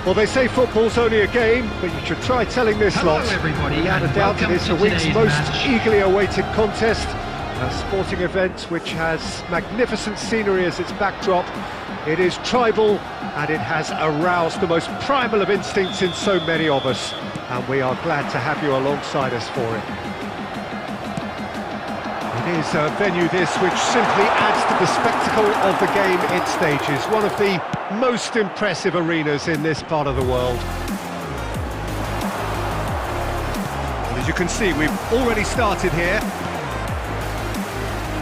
Well, they say football's only a game, but you should try telling this lot. Everybody, Without a doubt, it is the week's most eagerly awaited contest. A sporting event which has magnificent scenery as its backdrop. It is tribal, and it has aroused the most primal of instincts in so many of us. And we are glad to have you alongside us for it. It is a venue this which simply adds to the spectacle of the game it stages. One of the most impressive arenas in this part of the world. Well, as you can see, we've already started here.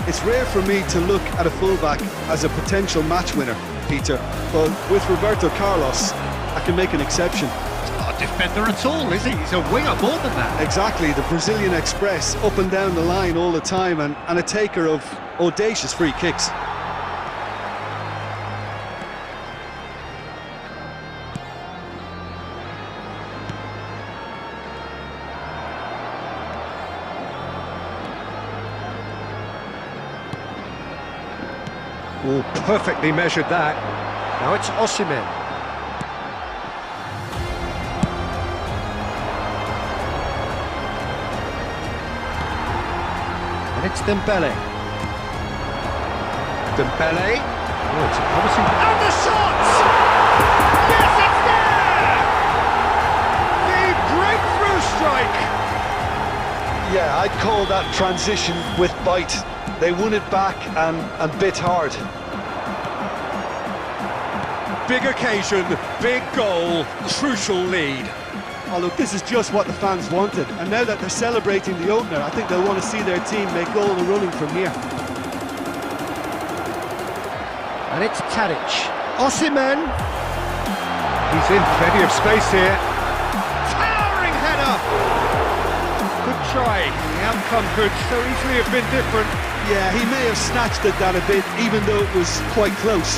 It's rare for me to look at a fullback as a potential match winner, Peter, but with Roberto Carlos, I can make an exception. Not a defender at all, is he? He's a winger more than that. Exactly, the Brazilian Express, up and down the line all the time, and a taker of audacious free kicks. Oh, perfectly measured that. Now it's Osimhen. And it's Dembele. Dembele. Oh, it's a promising... And the shot! Yes, it's there! The breakthrough strike! Yeah, I'd call that transition with bite. They won it back and bit hard. Big occasion, big goal, crucial lead. Oh look, this is just what the fans wanted, and now that they're celebrating the opener, I think they'll want to see their team make all the running from here. And it's Tadic. Osimhen. He's in plenty of space here. Towering header! Good try. The outcome could so easily have been different. Yeah, he may have snatched at that a bit, even though it was quite close.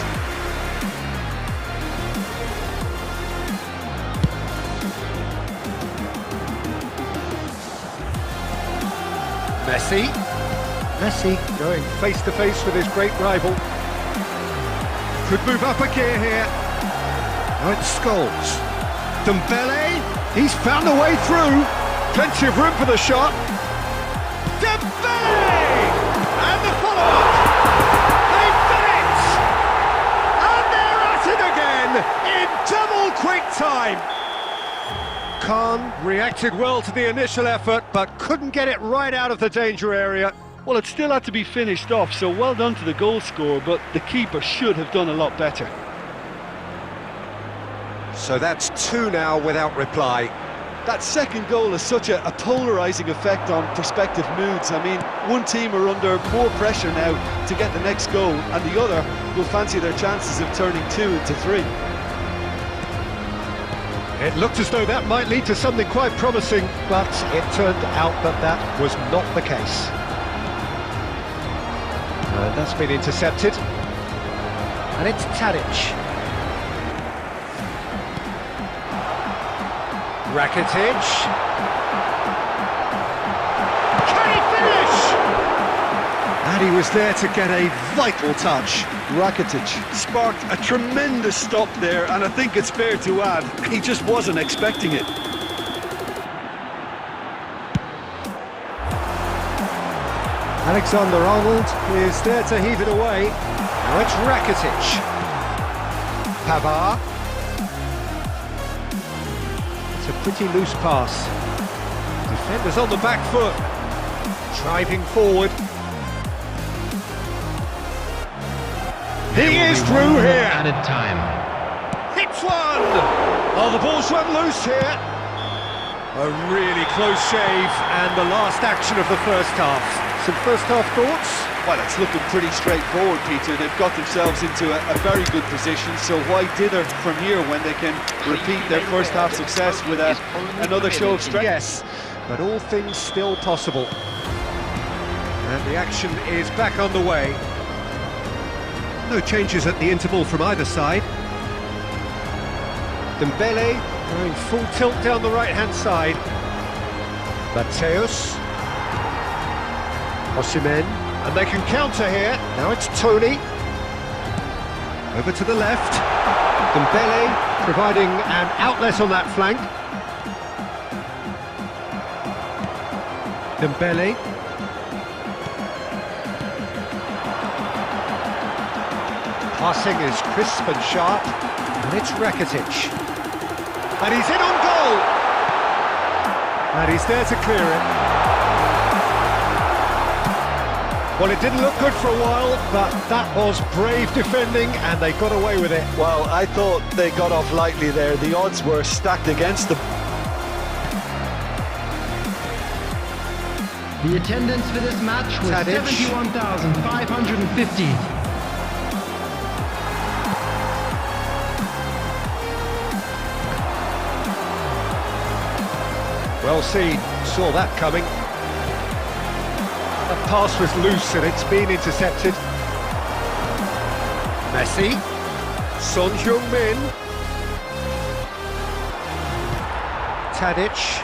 Messi going face to face with his great rival. Could move up a gear here. Now it's Scholes. Dembele, he's found a way through. Plenty of room for the shot. Dembele! And the follow-up. They've done it! And they're at it again in double quick time. Khan reacted well to the initial effort, but couldn't get it right out of the danger area. Well, it still had to be finished off, so well done to the goal scorer, but the keeper should have done a lot better. So that's two now without reply. That second goal has such a polarising effect on prospective moods. I mean, one team are under more pressure now to get the next goal, and the other will fancy their chances of turning 2 into 3. It looked as though that might lead to something quite promising, but it turned out that that was not the case. And that's been intercepted. And it's Tadic. Rakitic. Can he finish? And he was there to get a vital touch. Rakitic sparked a tremendous stop there, and I think it's fair to add, he just wasn't expecting it. Alexander-Arnold is there to heave it away. Now it's Rakitic. Pavard. It's a pretty loose pass. Defenders on the back foot. Driving forward. He is through here. Added time. Hits one. Oh, the ball's run loose here. A really close shave, and the last action of the first half. Some first half thoughts? Well, it's looking pretty straightforward, Peter. They've got themselves into a very good position, so why dither from here when they can repeat their first half success with another show of strength? Yes, but all things still possible. And the action is back on the way. No changes at the interval from either side. Dembele going full tilt down the right-hand side. Mateus. Osimhen. And they can counter here. Now it's Tony. Over to the left. Dembele providing an outlet on that flank. Dembele. Passing is crisp and sharp, and it's Rakitic. And he's in on goal! And he's there to clear it. Well, it didn't look good for a while, but that was brave defending, and they got away with it. Well, I thought they got off lightly there. The odds were stacked against them. The attendance for this match was Tadic. 71,550. Well seen, saw that coming. That pass was loose and it's been intercepted. Messi. Son Heung-min. Tadic.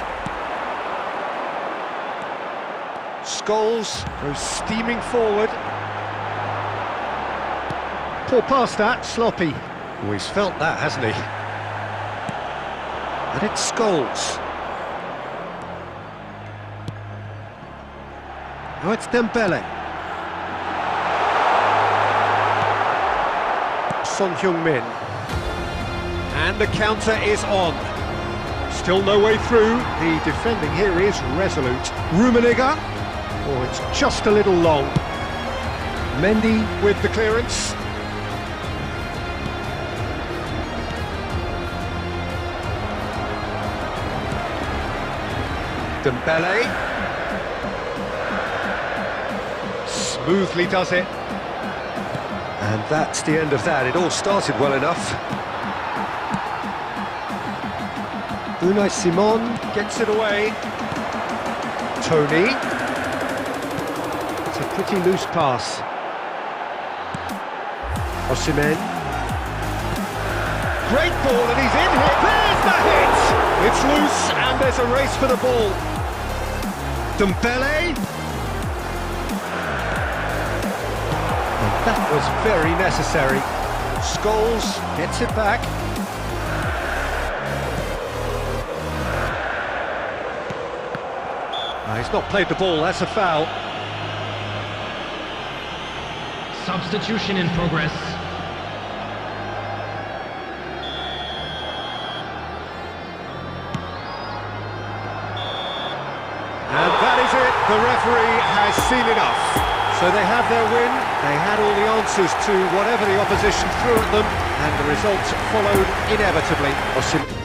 Scholes goes steaming forward. Poor pass that, sloppy. Oh, he's felt that, hasn't he? And it's Scholes. Now it's Dembele. Son Heung-min. And the counter is on. Still no way through. The defending here is resolute. Rummenigge. Oh, it's just a little long. Mendy with the clearance. Dembele. Smoothly does it. And that's the end of that. It all started well enough. Unai Simon gets it away. Tony. It's a pretty loose pass. Osimhen. Great ball and he's in here. There's the hit! It's loose and there's a race for the ball. Dembele. That was very necessary. Scholes gets it back. He's not played the ball, that's a foul. Substitution in progress. And that is it. The referee has seen enough. So they have their win, they had all the answers to whatever the opposition threw at them, and the result followed inevitably.